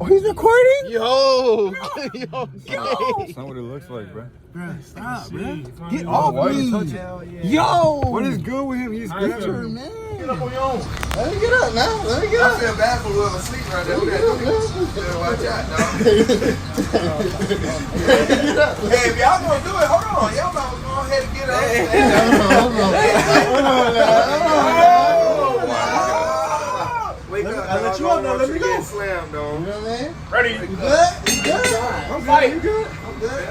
Oh, he's recording? Yo! Yo! That's not what it looks like, bro. Bruh, stop, bruh. Get off why me. you touching? Yo! What is good with him? He's good. Picture, man. Get up on your own. Let me get up now. Let me get up. I feel bad for whoever sleep right there. Who that dude? Watch out, dog. Hey, if y'all gonna do it, hold on. Y'all might go ahead and get up. Wake up. I let you up now. Let me go. Slam, dog. You know what I mean? Ready? You good? You good? I'm fighting. You good? I'm good.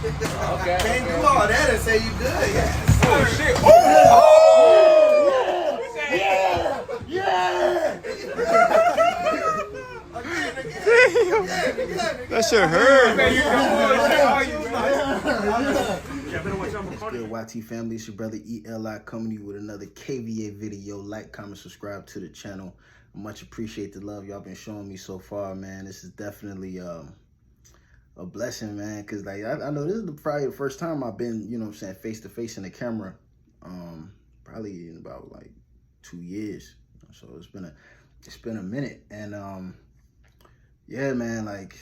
Okay. Can't do all that and say you good. Yes. Oh, shit. That shit hurt. Good YT family, it's your brother ELI coming to you with another KVA video. Like, comment, subscribe to the channel. I much appreciate the love y'all been showing me so far, man. This is definitely a blessing, man, because like I know this is probably the first time I've been, you know what I'm saying, face to face in the camera, probably in about like 2 years. So it's been a minute, and yeah, man, like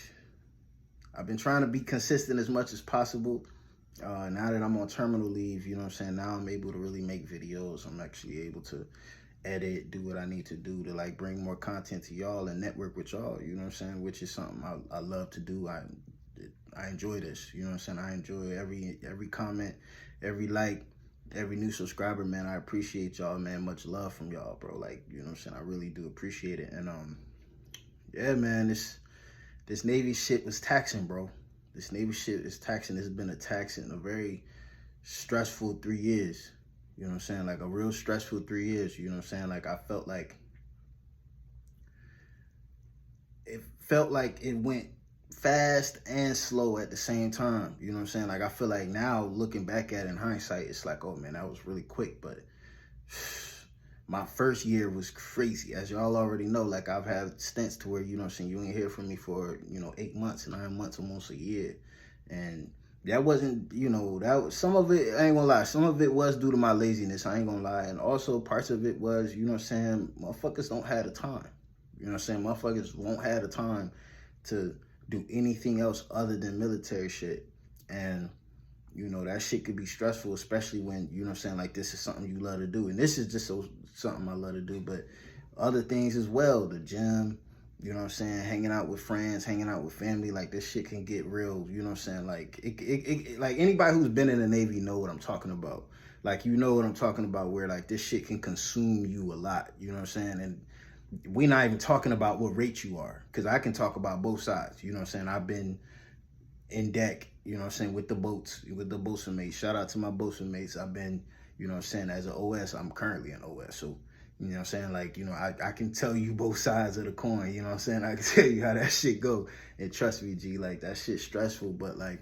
I've been trying to be consistent as much as possible. Now that I'm on terminal leave, you know what I'm saying, now I'm able to really make videos. I'm actually able to edit, do what I need to do to like bring more content to y'all and network with y'all, you know what I'm saying, which is something I love to do. I enjoy this, you know what I'm saying. I enjoy every comment, every like, every new subscriber, man. I appreciate y'all, man. Much love from y'all, bro. Like, you know what I'm saying, I really do appreciate it. And yeah, man, this Navy shit was taxing, bro. This Navy shit is taxing. This has been a taxing, a very stressful 3 years. You know what I'm saying? Like a real stressful 3 years. You know what I'm saying? Like I felt like it went fast and slow at the same time. You know what I'm saying? Like I feel like now looking back at it in hindsight, it's like, oh man, that was really quick. But my first year was crazy. As y'all already know, like I've had stints to where, you know what I'm saying, you ain't hear from me for, 8 months, 9 months, almost a year. And that wasn't, that was, some of it, I ain't gonna lie, some of it was due to my laziness, I ain't gonna lie. And also parts of it was, you know what I'm saying, motherfuckers don't have the time. You know what I'm saying? Motherfuckers won't have the time to do anything else other than military shit. And that shit could be stressful, especially when, you know what I'm saying, like this is something you love to do. And this is just something I love to do, but other things as well, the gym, you know what I'm saying, hanging out with friends, hanging out with family, like this shit can get real, you know what I'm saying? Like like anybody who's been in the Navy know what I'm talking about. Like, you know what I'm talking about, where like this shit can consume you a lot, you know what I'm saying? And we're not even talking about what rate you are, because I can talk about both sides, you know what I'm saying? I've been in deck, you know what I'm saying, with the boats, with the boatswain mates. Shout out to my boatswain mates. I've been, you know what I'm saying, as an OS, I'm currently an OS. So, you know what I'm saying, like, I can tell you both sides of the coin, you know what I'm saying? I can tell you how that shit go. And trust me, G, like, that shit's stressful, but, like,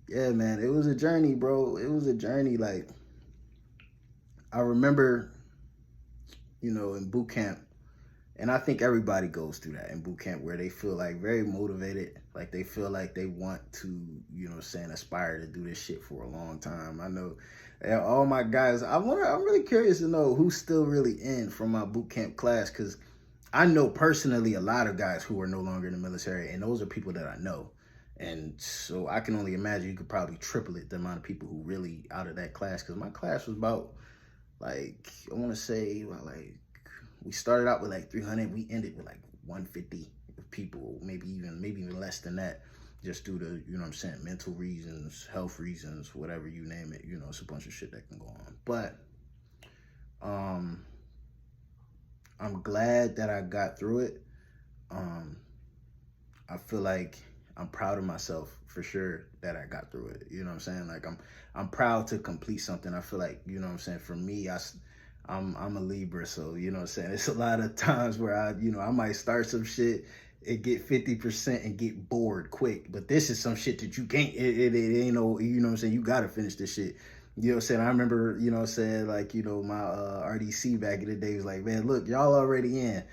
yeah, man, it was a journey, bro. It was a journey. Like, I remember, in boot camp, and I think everybody goes through that in boot camp, where they feel like very motivated, like they feel like they want to, you know what I'm saying, aspire to do this shit for a long time. I know all my guys, I'm really curious to know who's still really in from my boot camp class, because I know personally a lot of guys who are no longer in the military, and those are people that I know. And so I can only imagine you could probably triple it, the amount of people who really out of that class, because my class was about, like, I want to say, like, we started out with like 300. We ended with like 150 people, maybe even less than that, just due to, you know what I'm saying, mental reasons, health reasons, whatever you name it. It's a bunch of shit that can go on. But I'm glad that I got through it. I feel like I'm proud of myself for sure that I got through it. You know what I'm saying? Like I'm proud to complete something. I feel like, you know what I'm saying, for me, I'm a Libra, so, you know what I'm saying, it's a lot of times where I might start some shit and get 50% and get bored quick. But this is some shit that you can't, it ain't no, you know what I'm saying, you gotta finish this shit. You know what I'm saying? I remember, you know what I'm saying, like, my RDC back in the day was like, man, look, y'all already in.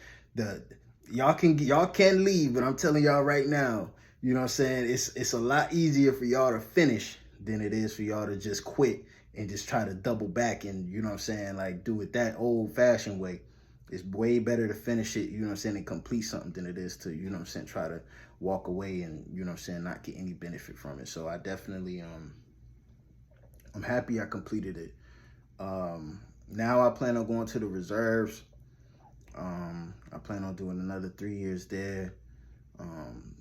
Y'all can leave, but I'm telling y'all right now, you know what I'm saying, it's a lot easier for y'all to finish than it is for y'all to just quit and just try to double back and, you know what I'm saying, like, do it that old fashioned way. It's way better to finish it, you know what I'm saying, and complete something than it is to, you know what I'm saying, try to walk away and, you know what I'm saying, not get any benefit from it. So I definitely, I'm happy I completed it. Now I plan on going to the reserves. I plan on doing another 3 years there.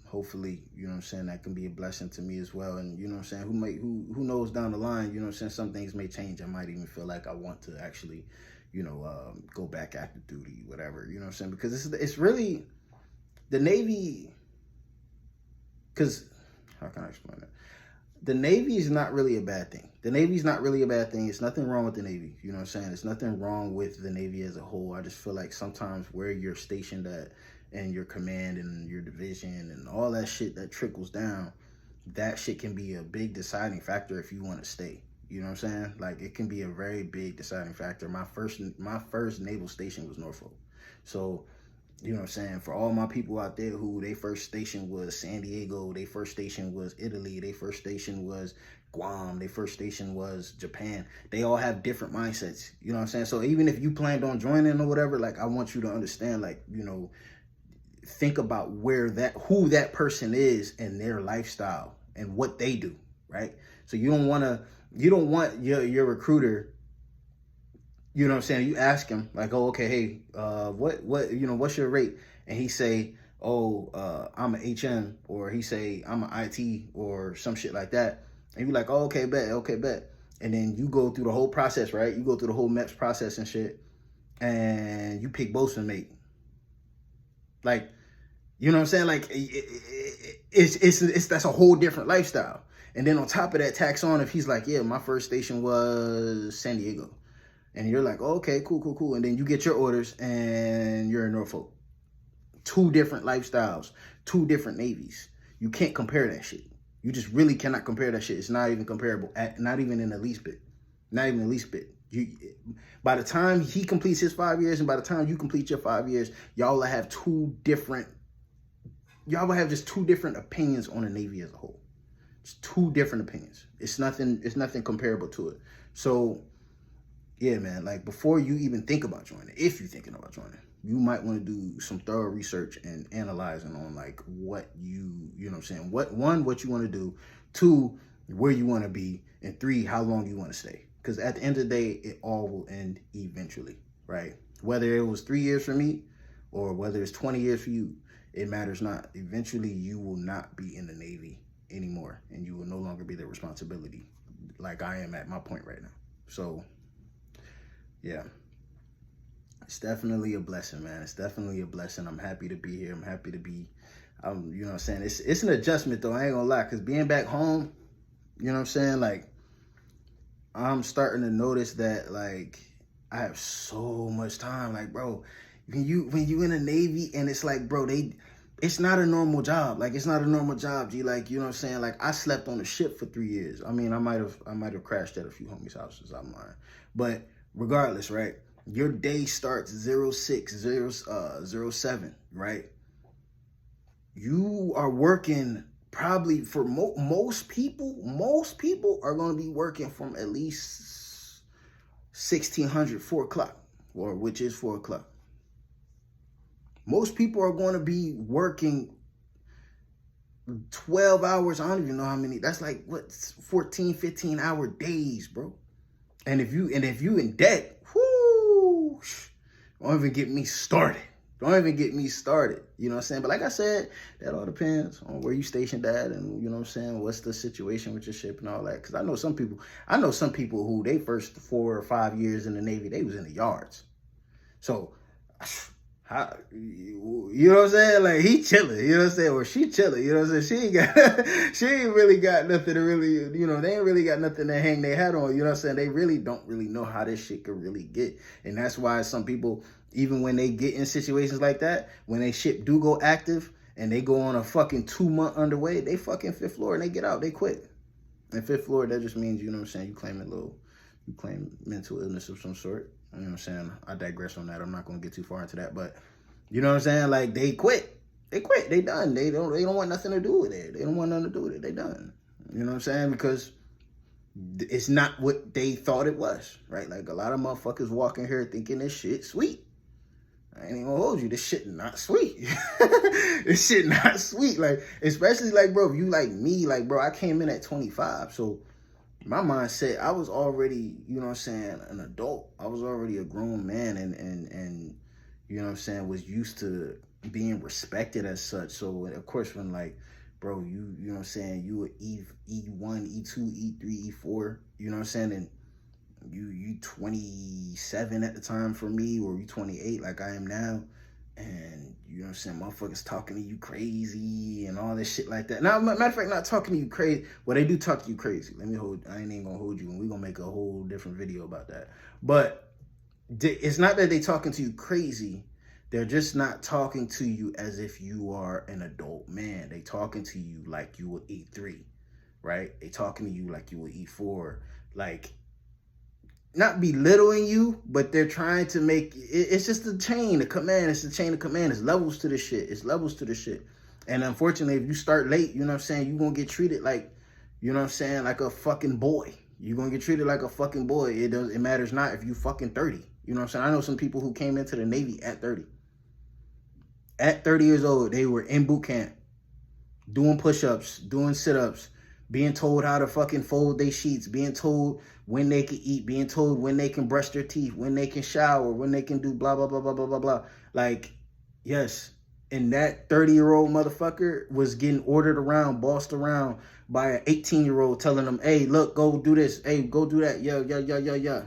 Hopefully, you know what I'm saying, that can be a blessing to me as well. And, you know what I'm saying, who knows down the line, you know what I'm saying, some things may change. I might even feel like I want to actually, you know, go back active duty, whatever, you know what I'm saying? Because it's really, the Navy, because, how can I explain that? The Navy is not really a bad thing. The Navy is not really a bad thing. It's nothing wrong with the Navy. You know what I'm saying? There's nothing wrong with the Navy as a whole. I just feel like sometimes where you're stationed at and your command and your division and all that shit that trickles down, that shit can be a big deciding factor if you want to stay. You know what I'm saying? Like, it can be a very big deciding factor. My first naval station was Norfolk. So, you know what I'm saying, for all my people out there who their first station was San Diego, their first station was Italy, their first station was Guam, their first station was Japan, they all have different mindsets. You know what I'm saying? So even if you planned on joining or whatever, like, I want you to understand, like, you know, think about who that person is and their lifestyle and what they do, right? So you don't want your recruiter, you know what I'm saying, you ask him, like, oh, okay, hey, what, you know, what's your rate? And he say, oh, I'm an HM, or he say, I'm an IT, or some shit like that. And you like, oh, okay, bet. And then you go through the whole process, right? You go through the whole MEPS process and shit, and you pick bosun mate. Like, you know what I'm saying? Like, it's that's a whole different lifestyle. And then on top of that, tax on if he's like, yeah, my first station was San Diego. And you're like, oh, okay, cool. And then you get your orders and you're in Norfolk. 2 different lifestyles, 2 different navies. You can't compare that shit. You just really cannot compare that shit. It's not even comparable, not even in the least bit. Not even the least bit. By the time he completes his 5 years and by the time you complete your 5 years, y'all will have just 2 different opinions on the Navy as a whole. It's 2 different opinions. It's nothing comparable to it. So, yeah, man, like, before you even think about joining, if you're thinking about joining, you might want to do some thorough research and analyzing on, like, what you know what I'm saying, what you want to do, 2, where you want to be, and 3, how long you want to stay. Because at the end of the day, it all will end eventually, right? Whether it was 3 years for me or whether it's 20 years for you, it matters not. Eventually, you will not be in the Navy anymore, and you will no longer be their responsibility, like I am at my point right now. So, yeah, it's definitely a blessing, man. It's definitely a blessing. I'm happy to be here. I'm happy to be, you know what I'm saying? It's an adjustment, though. I ain't gonna lie, because being back home, you know what I'm saying? Like, I'm starting to notice that, like, I have so much time. Like, bro, when you in the Navy and it's like, bro, it's not a normal job. Like, it's not a normal job, G. Like, you know what I'm saying? Like, I slept on a ship for 3 years. I mean, I might have crashed at a few homies' houses. I'm lying. But regardless, right? Your day starts 07, right? You are working probably for most people are going to be working from at least 1600, 4 o'clock, or which is 4 o'clock. Most people are going to be working 12 hours. I don't even know how many. That's like, what, 14, 15-hour days, bro. And if you in debt, whoo, don't even get me started. You know what I'm saying? But like I said, that all depends on where you stationed at and, you know what I'm saying, what's the situation with your ship and all that. Because I know some people who they first 4 or 5 years in the Navy, they was in the yards. So, you know what I'm saying? Like, he chilling, you know what I'm saying? Or she chilling, you know what I'm saying? She ain't really got nothing to really, you know, they ain't really got nothing to hang their hat on, you know what I'm saying? They really don't really know how this shit could really get. And that's why some people, even when they get in situations like that, when they ship do go active and they go on a fucking 2-month underway, they fucking 5th floor and they get out, they quit. And 5th floor, that just means, you know what I'm saying, you claim mental illness of some sort. You know what I'm saying? I digress on that. I'm not going to get too far into that, but you know what I'm saying? Like, they quit. They done. They don't want nothing to do with it. They don't want nothing to do with it. They done. You know what I'm saying? Because it's not what they thought it was, right? Like, a lot of motherfuckers walking here thinking this shit sweet. I ain't even gonna hold you. This shit not sweet. This shit not sweet. Like, especially like, bro, if you like me, like, bro, I came in at 25. So my mindset, I was already, you know what I'm saying, an adult. I was already a grown man and you know what I'm saying, was used to being respected as such. So of course when like, bro, you know what I'm saying, you were E1, E2, E3, E4, you know what I'm saying, and you 27 at the time for me, or you 28 like I am now, and you know what I'm saying, motherfuckers talking to you crazy and all this shit like that. Now, matter of fact, not talking to you crazy. Well, they do talk to you crazy. I ain't even gonna hold you, and we're gonna make a whole different video about that. But it's not that they talking to you crazy. They're just not talking to you as if you are an adult man. They talking to you like you were E3, right? They talking to you like you were E4, like, not belittling you, but they're trying to make it's just a chain of command. It's a chain of command. It's levels to the shit. It's levels to the shit. And unfortunately, if you start late, you know what I'm saying, you're gonna get treated like, you know what I'm saying, like a fucking boy. You're gonna get treated like a fucking boy. It matters not if you fucking 30. You know what I'm saying? I know some people who came into the Navy at 30. At 30 years old, they were in boot camp, doing push-ups, doing sit-ups, being told how to fucking fold their sheets, being told when they can eat, being told when they can brush their teeth, when they can shower, when they can do blah, blah, blah, blah, blah, blah, blah. Like, yes. And that 30-year-old motherfucker was getting ordered around, bossed around by an 18-year-old telling them, hey, look, go do this. Hey, go do that. Yeah.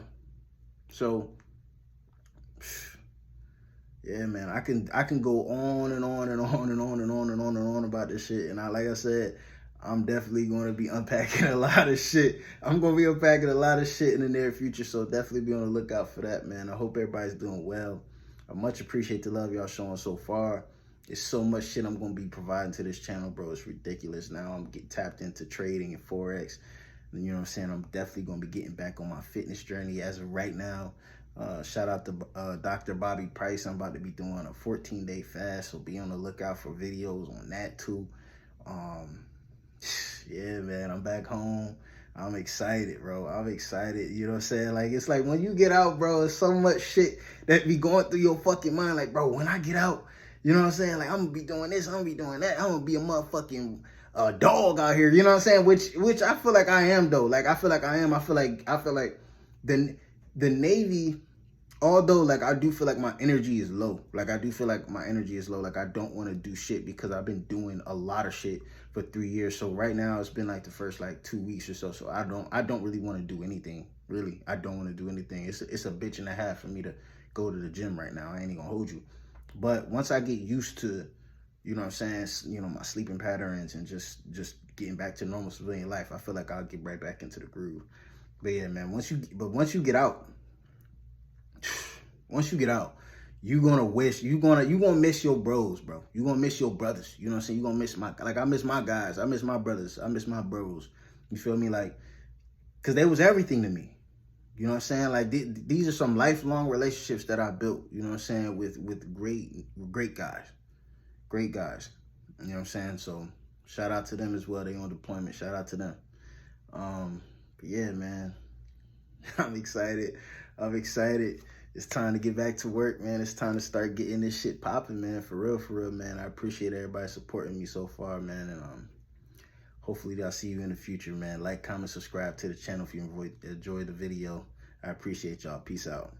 So, yeah, man, I can go on and on and on and on and on and on and on about this shit. And like I said, I'm definitely going to be unpacking a lot of shit. I'm going to be unpacking a lot of shit in the near future. So definitely be on the lookout for that, man. I hope everybody's doing well. I much appreciate the love y'all showing so far. There's so much shit I'm going to be providing to this channel, bro. It's ridiculous. Now I'm getting tapped into trading and Forex. And you know what I'm saying? I'm definitely going to be getting back on my fitness journey as of right now. Shout out to Dr. Bobby Price. I'm about to be doing a 14-day fast. So be on the lookout for videos on that too. Yeah, man, I'm back home. I'm excited, bro. I'm excited. You know what I'm saying? Like, it's like when you get out, bro, there's so much shit that be going through your fucking mind. Like, bro, when I get out, you know what I'm saying? Like, I'm gonna be doing this, I'm gonna be doing that. I'm gonna be a motherfucking dog out here. You know what I'm saying? Which I feel like I am, though. Like, I feel like I am. I feel like the Navy, although, like, I do feel like my energy is low. Like, I do feel like my energy is low. Like, I don't want to do shit because I've been doing a lot of shit for 3 years. So right now it's been like the first like 2 weeks or so. So I don't really want to do anything. Really, I don't want to do anything. It's a bitch and a half for me to go to the gym right now. I ain't even gonna hold you. But once I get used to, you know what I'm saying, you know, my sleeping patterns and just getting back to normal civilian life, I feel like I'll get right back into the groove. But yeah, man, once you get out, you're gonna miss your bros, bro. You're gonna miss your brothers. You know what I'm saying? You're gonna miss I miss my guys. I miss my brothers. I miss my bros. You feel me? Like, cause they was everything to me. You know what I'm saying? Like, these are some lifelong relationships that I built, you know what I'm saying, with great guys. Great guys. You know what I'm saying? So shout out to them as well. They on deployment. Shout out to them. But yeah, man. I'm excited. It's time to get back to work, man. It's time to start getting this shit popping, man. For real, man. I appreciate everybody supporting me so far, man. And hopefully I'll see you in the future, man. Like, comment, subscribe to the channel if you enjoyed the video. I appreciate y'all. Peace out.